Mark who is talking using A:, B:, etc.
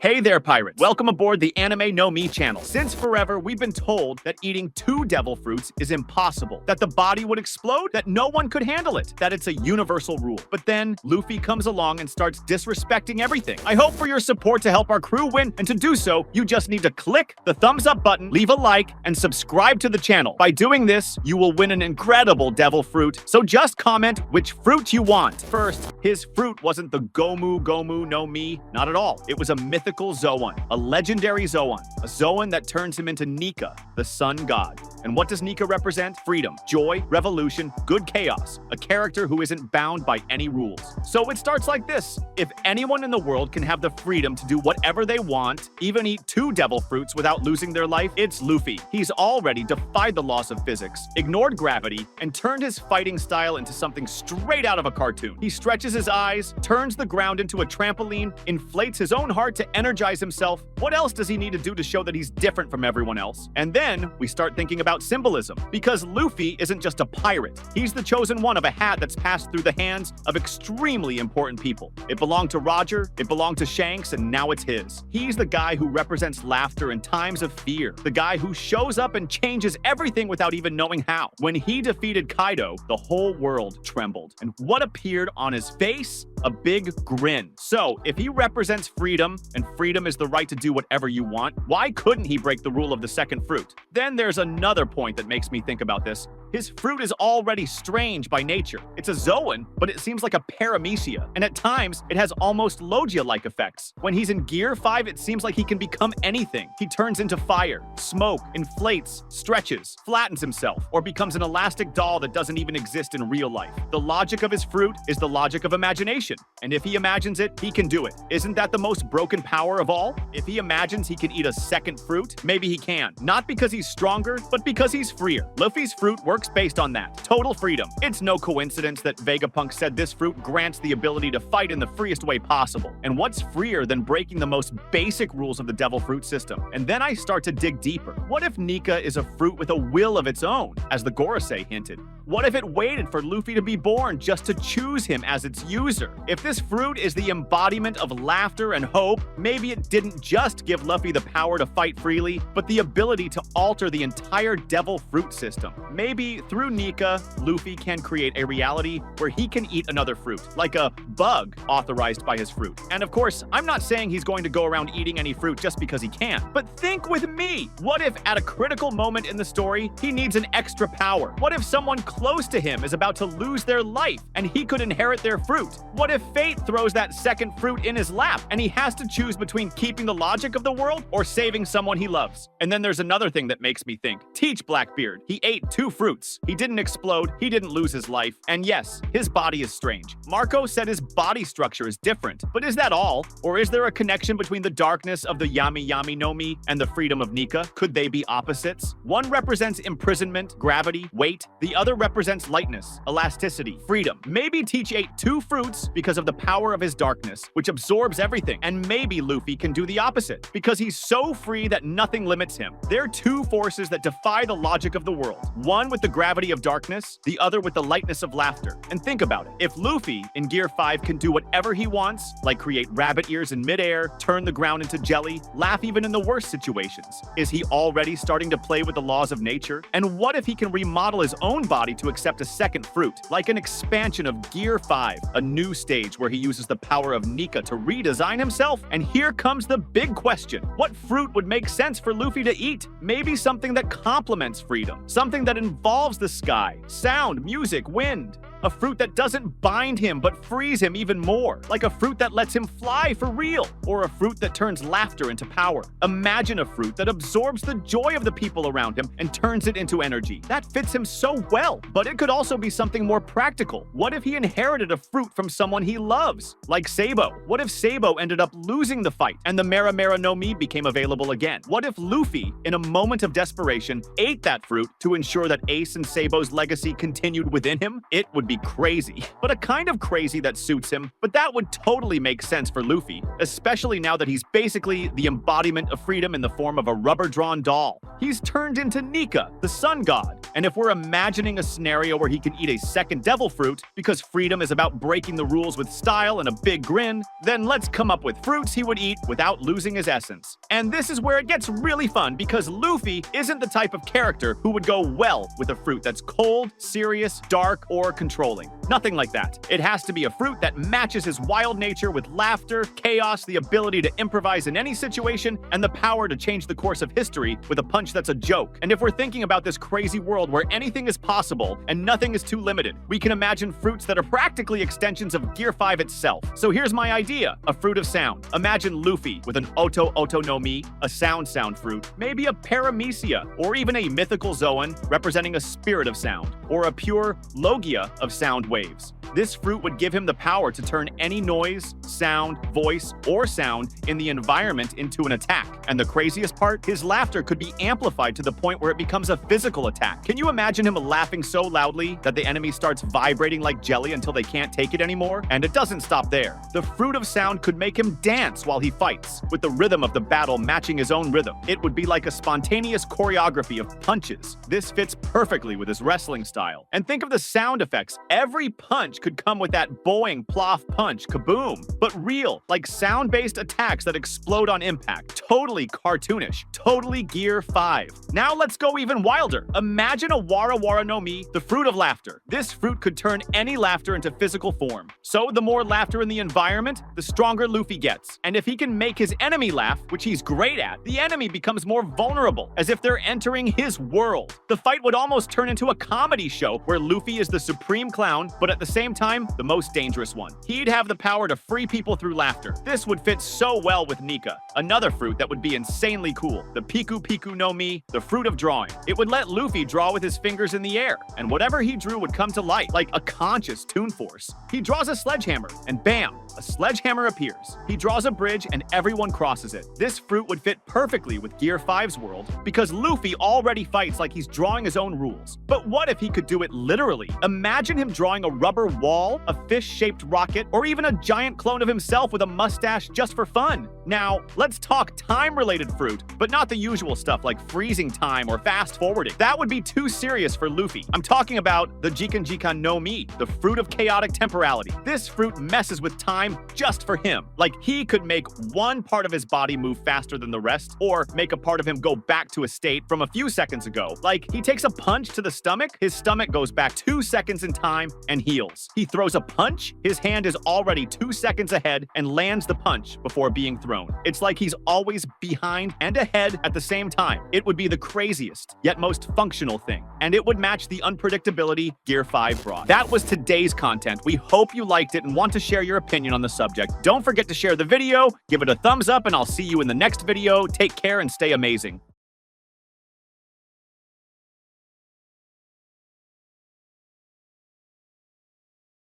A: Hey there, pirates! Welcome aboard the Anime No Me channel. Since forever, we've been told that eating 2 devil fruits is impossible, that the body would explode, that no one could handle it, that it's a universal rule. But then, Luffy comes along and starts disrespecting everything. I hope for your support to help our crew win, and to do so, you just need to click the thumbs up button, leave a like, and subscribe to the channel. By doing this, you will win an incredible devil fruit, so just comment which fruit you want. First, his fruit wasn't the Gomu no Mi, not at all. It was a mythical zoan, a legendary zoan, a zoan that turns him into Nika, the sun god. And what does Nika represent? Freedom, joy, revolution, good chaos, a character who isn't bound by any rules. So it starts like this. If anyone in the world can have the freedom to do whatever they want, even eat 2 devil fruits without losing their life, it's Luffy. He's already defied the laws of physics, ignored gravity, and turned his fighting style into something straight out of a cartoon. He stretches his eyes, turns the ground into a trampoline, inflates his own heart to energize himself. What else does he need to do to show that he's different from everyone else? And then we start thinking about symbolism, because Luffy isn't just a pirate. He's the chosen one of a hat that's passed through the hands of extremely important people. It belonged to Roger, it belonged to Shanks, and now it's his. He's the guy who represents laughter in times of fear, the guy who shows up and changes everything without even knowing how. When he defeated Kaido, the whole world trembled. And what appeared on his face? A big grin. So, if he represents freedom, and freedom is the right to do whatever you want, why couldn't he break the rule of the second fruit? Then there's another point that makes me think about this. His fruit is already strange by nature. It's a zoan, but it seems like a paramecia, and at times, it has almost Logia-like effects. When he's in Gear 5, it seems like he can become anything. He turns into fire, smoke, inflates, stretches, flattens himself, or becomes an elastic doll that doesn't even exist in real life. The logic of his fruit is the logic of imagination, and if he imagines it, he can do it. Isn't that the most broken power of all? If he imagines he can eat a second fruit, maybe he can. Not because he's stronger, but because he's freer. Luffy's fruit works based on that. Total freedom. It's no coincidence that Vegapunk said this fruit grants the ability to fight in the freest way possible. And what's freer than breaking the most basic rules of the devil fruit system? And then I start to dig deeper. What if Nika is a fruit with a will of its own, as the Gorosei hinted? What if it waited for Luffy to be born just to choose him as its user? If this fruit is the embodiment of laughter and hope, maybe it didn't just give Luffy the power to fight freely, but the ability to alter the entire devil fruit system. Maybe through Nika, Luffy can create a reality where he can eat another fruit, like a bug authorized by his fruit. And of course, I'm not saying he's going to go around eating any fruit just because he can, but think with me. What if at a critical moment in the story, he needs an extra power? What if someone close to him is about to lose their life and he could inherit their fruit? What if fate throws that second fruit in his lap and he has to choose between keeping the logic of the world or saving someone he loves? And then there's another thing that makes me think. Teach Blackbeard. He ate 2 fruits. He didn't explode, he didn't lose his life, and yes, his body is strange. Marco said his body structure is different, but is that all? Or is there a connection between the darkness of the Yami no Mi and the freedom of Nika? Could they be opposites? One represents imprisonment, gravity, weight. The other represents lightness, elasticity, freedom. Maybe Teach ate 2 fruits because of the power of his darkness, which absorbs everything, and maybe Luffy can do the opposite, because he's so free that nothing limits him. They're 2 forces that defy the logic of the world. One with the gravity of darkness, the other with the lightness of laughter. And think about it. If Luffy, in Gear 5, can do whatever he wants, like create rabbit ears in midair, turn the ground into jelly, laugh even in the worst situations, is he already starting to play with the laws of nature? And what if he can remodel his own body to accept a second fruit, like an expansion of Gear 5, a new stage where he uses the power of Nika to redesign himself? And here comes the big question. What fruit would make sense for Luffy to eat? Maybe something that complements freedom, something that involves the sky, sound, music, wind. A fruit that doesn't bind him but frees him even more, like a fruit that lets him fly for real, or a fruit that turns laughter into power. Imagine a fruit that absorbs the joy of the people around him and turns it into energy. That fits him so well, but it could also be something more practical. What if he inherited a fruit from someone he loves, like Sabo? What if Sabo ended up losing the fight and the Mera no Mi became available again? What if Luffy, in a moment of desperation, ate that fruit to ensure that Ace and Sabo's legacy continued within him? It would be crazy, but a kind of crazy that suits him. But that would totally make sense for Luffy, especially now that he's basically the embodiment of freedom in the form of a rubber-drawn doll. He's turned into Nika, the sun god. And if we're imagining a scenario where he can eat a second devil fruit because freedom is about breaking the rules with style and a big grin, then let's come up with fruits he would eat without losing his essence. And this is where it gets really fun because Luffy isn't the type of character who would go well with a fruit that's cold, serious, dark, or controlling. Nothing like that. It has to be a fruit that matches his wild nature with laughter, chaos, the ability to improvise in any situation, and the power to change the course of history with a punch that's a joke. And if we're thinking about this crazy world where anything is possible and nothing is too limited, we can imagine fruits that are practically extensions of Gear 5 itself. So here's my idea, a fruit of sound. Imagine Luffy with an Oto no Mi, a sound fruit, maybe a paramecia, or even a mythical zoan representing a spirit of sound, or a pure logia of sound waves. This fruit would give him the power to turn any noise, sound, voice, or sound in the environment into an attack. And the craziest part, his laughter could be amplified to the point where it becomes a physical attack. Can you imagine him laughing so loudly that the enemy starts vibrating like jelly until they can't take it anymore? And it doesn't stop there. The fruit of sound could make him dance while he fights, with the rhythm of the battle matching his own rhythm. It would be like a spontaneous choreography of punches. This fits perfectly with his wrestling style. And think of the sound effects. Every punch could come with that boing, plof, punch, kaboom, but real, like sound-based attacks that explode on impact. Totally cartoonish. Totally Gear 5. Now let's go even wilder. Imagine a Wara no Mi, the fruit of laughter. This fruit could turn any laughter into physical form. So the more laughter in the environment, the stronger Luffy gets. And if he can make his enemy laugh, which he's great at, the enemy becomes more vulnerable, as if they're entering his world. The fight would almost turn into a comedy show where Luffy is the supreme clown, but at the same time, the most dangerous one. He'd have the power to free people through laughter. This would fit so well with Nika, another fruit that would be insanely cool. The Piku no Mi, the fruit of drawing. It would let Luffy draw with his fingers in the air, and whatever he drew would come to light, like a conscious toon force. He draws a sledgehammer, and bam, a sledgehammer appears. He draws a bridge, and everyone crosses it. This fruit would fit perfectly with Gear 5's world, because Luffy already fights like he's drawing his own rules. But what if he could do it literally? Imagine him drawing a rubber wall, a fish-shaped rocket, or even a giant clone of himself with a mustache just for fun. Now, let's talk time-related fruit, but not the usual stuff like freezing time or fast-forwarding. That would be too serious for Luffy. I'm talking about the Jikan no Mi, the fruit of chaotic temporality. This fruit messes with time just for him. Like, he could make one part of his body move faster than the rest, or make a part of him go back to a state from a few seconds ago. Like, he takes a punch to the stomach, his stomach goes back 2 seconds in time and heals. He throws a punch, his hand is already 2 seconds ahead and lands the punch before being thrown. It's like he's always behind and ahead at the same time. It would be the craziest, yet most functional thing, and it would match the unpredictability Gear 5 brought. That was today's content. We hope you liked it and want to share your opinion on the subject. Don't forget to share the video, give it a thumbs up, and I'll see you in the next video. Take care and stay amazing.